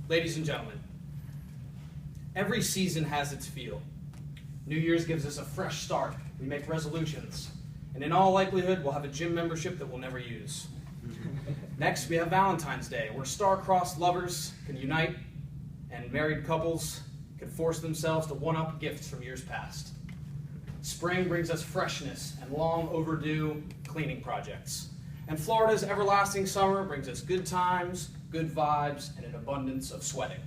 Ladies and gentlemen, every season has its feel. New Year's gives us a fresh start. We make resolutions. And in all likelihood, we'll have a gym membership that we'll never use. Next, we have Valentine's Day, where star-crossed lovers can unite and married couples can force themselves to one-up gifts from years past. Spring brings us freshness and long overdue cleaning projects. And Florida's everlasting summer brings us good times, good vibes, and an abundance of sweating.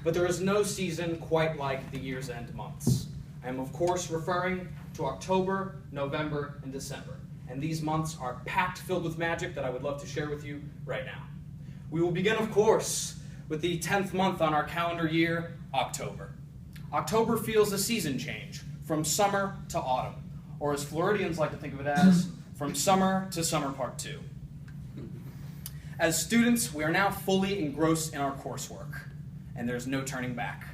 But there is no season quite like the year's end months. I am, of course, referring to October, November, and December. And these months are packed filled with magic that I would love to share with you right now. We will begin, of course, with the 10th month on our calendar year, October. October feels a season change from summer to autumn, or as Floridians like to think of it as, from summer to summer part 2. As students, we are now fully engrossed in our coursework, and there's no turning back.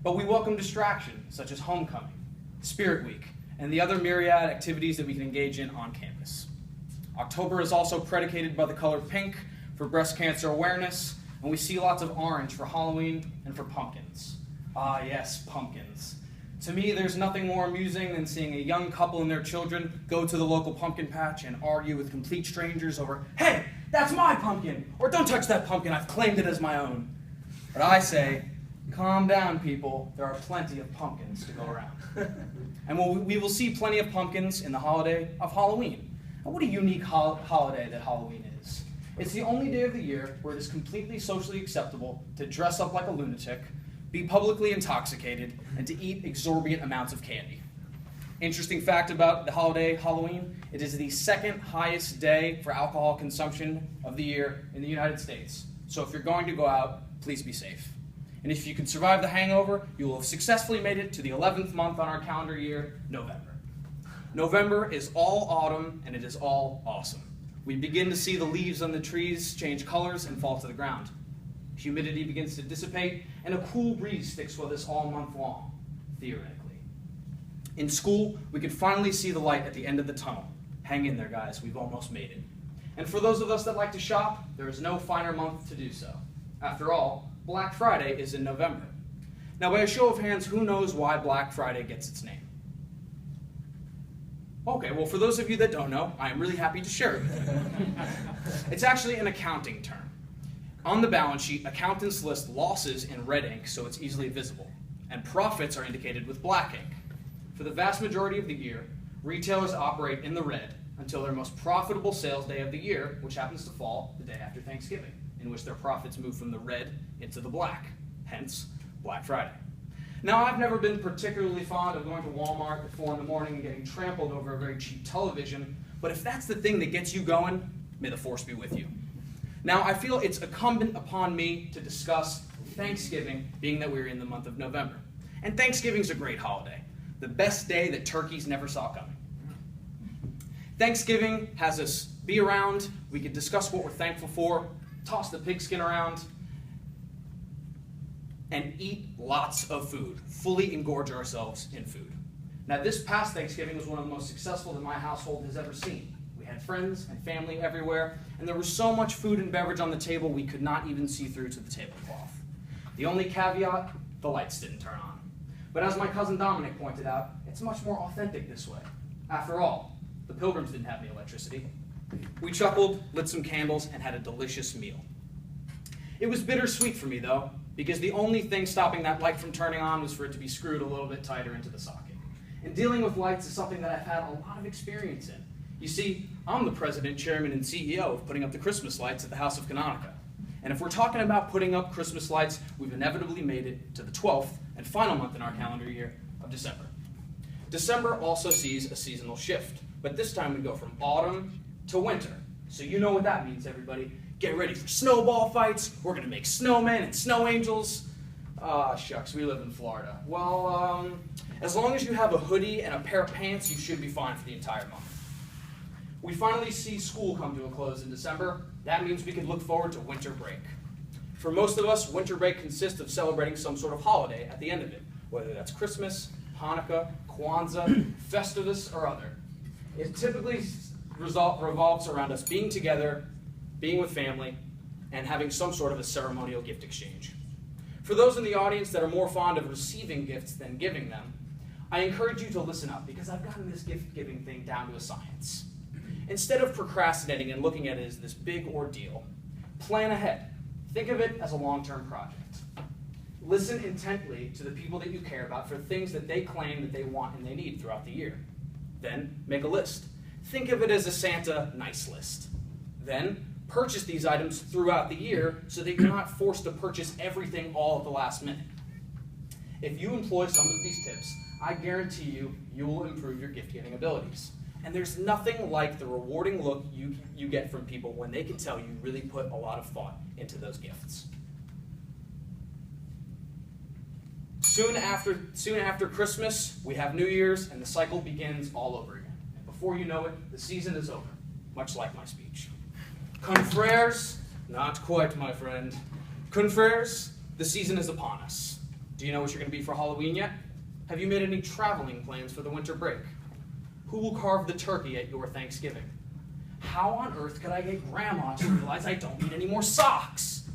But we welcome distractions such as homecoming, Spirit Week, and the other myriad activities that we can engage in on campus. October is also predicated by the color pink for breast cancer awareness, and we see lots of orange for Halloween and for pumpkins. Ah yes, pumpkins. To me, there's nothing more amusing than seeing a young couple and their children go to the local pumpkin patch and argue with complete strangers over, "Hey, that's my pumpkin!" or "Don't touch that pumpkin, I've claimed it as my own." But I say, calm down, people. There are plenty of pumpkins to go around. And we will see plenty of pumpkins in the holiday of Halloween. And what a unique holiday that Halloween is. It's the only day of the year where it is completely socially acceptable to dress up like a lunatic, be publicly intoxicated, and to eat exorbitant amounts of candy. Interesting fact about the holiday Halloween, it is the second highest day for alcohol consumption of the year in the United States. So if you're going to go out, please be safe. And if you can survive the hangover, you will have successfully made it to the 11th month on our calendar year, November. November is all autumn, and it is all awesome. We begin to see the leaves on the trees change colors and fall to the ground. Humidity begins to dissipate, and a cool breeze sticks with us all month long, theoretically. In school, we could finally see the light at the end of the tunnel. Hang in there, guys. We've almost made it. And for those of us that like to shop, there is no finer month to do so. After all, Black Friday is in November. Now, by a show of hands, who knows why Black Friday gets its name? Okay, well, for those of you that don't know, I am really happy to share it with you. It's actually an accounting term. On the balance sheet, accountants list losses in red ink so it's easily visible, and profits are indicated with black ink. For the vast majority of the year, retailers operate in the red until their most profitable sales day of the year, which happens to fall the day after Thanksgiving, in which their profits move from the red into the black, hence Black Friday. Now, I've never been particularly fond of going to Walmart at 4 in the morning and getting trampled over a very cheap television, but if that's the thing that gets you going, may the force be with you. Now, I feel it's incumbent upon me to discuss Thanksgiving, being that we're in the month of November. And Thanksgiving's a great holiday, the best day that turkeys never saw coming. Thanksgiving has us be around, we can discuss what we're thankful for, toss the pigskin around, and eat lots of food, fully engorge ourselves in food. Now, this past Thanksgiving was one of the most successful that my household has ever seen. We had friends and family everywhere, and there was so much food and beverage on the table we could not even see through to the tablecloth. The only caveat, the lights didn't turn on. But as my cousin Dominic pointed out, it's much more authentic this way. After all, the Pilgrims didn't have any electricity. We chuckled, lit some candles, and had a delicious meal. It was bittersweet for me, though, because the only thing stopping that light from turning on was for it to be screwed a little bit tighter into the socket. And dealing with lights is something that I've had a lot of experience in. You see, I'm the president, chairman, and CEO of putting up the Christmas lights at the Austen Canonica. And if we're talking about putting up Christmas lights, we've inevitably made it to the 12th and final month in our calendar year of December. December also sees a seasonal shift, but this time we go from autumn to winter. So you know what that means, everybody. Get ready for snowball fights. We're going to make snowmen and snow angels. Ah, shucks, we live in Florida. Well, as long as you have a hoodie and a pair of pants, you should be fine for the entire month. We finally see school come to a close in December. That means we can look forward to winter break. For most of us, winter break consists of celebrating some sort of holiday at the end of it, whether that's Christmas, Hanukkah, Kwanzaa, Festivus, or other. It typically revolves around us being together, being with family, and having some sort of a ceremonial gift exchange. For those in the audience that are more fond of receiving gifts than giving them, I encourage you to listen up, because I've gotten this gift-giving thing down to a science. Instead of procrastinating and looking at it as this big ordeal, plan ahead. Think of it as a long-term project. Listen intently to the people that you care about for things that they claim that they want and they need throughout the year. Then make a list. Think of it as a Santa nice list. Then purchase these items throughout the year so that you're not forced to purchase everything all at the last minute. If you employ some of these tips, I guarantee you will improve your gift-giving abilities. And there's nothing like the rewarding look you get from people when they can tell you really put a lot of thought into those gifts. Soon after Christmas, we have New Year's, and the cycle begins all over again. And before you know it, the season is over, much like my speech. Confreres, not quite, my friend. Confreres, the season is upon us. Do you know what you're going to be for Halloween yet? Have you made any traveling plans for the winter break? Who will carve the turkey at your Thanksgiving? How on earth could I get Grandma to realize I don't need any more socks?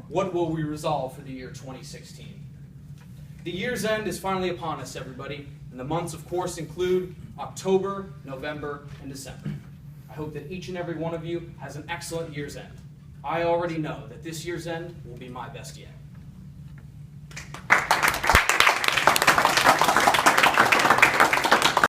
What will we resolve for the year 2016? The year's end is finally upon us, everybody, and the months, of course, include October, November, and December. I hope that each and every one of you has an excellent year's end. I already know that this year's end will be my best yet.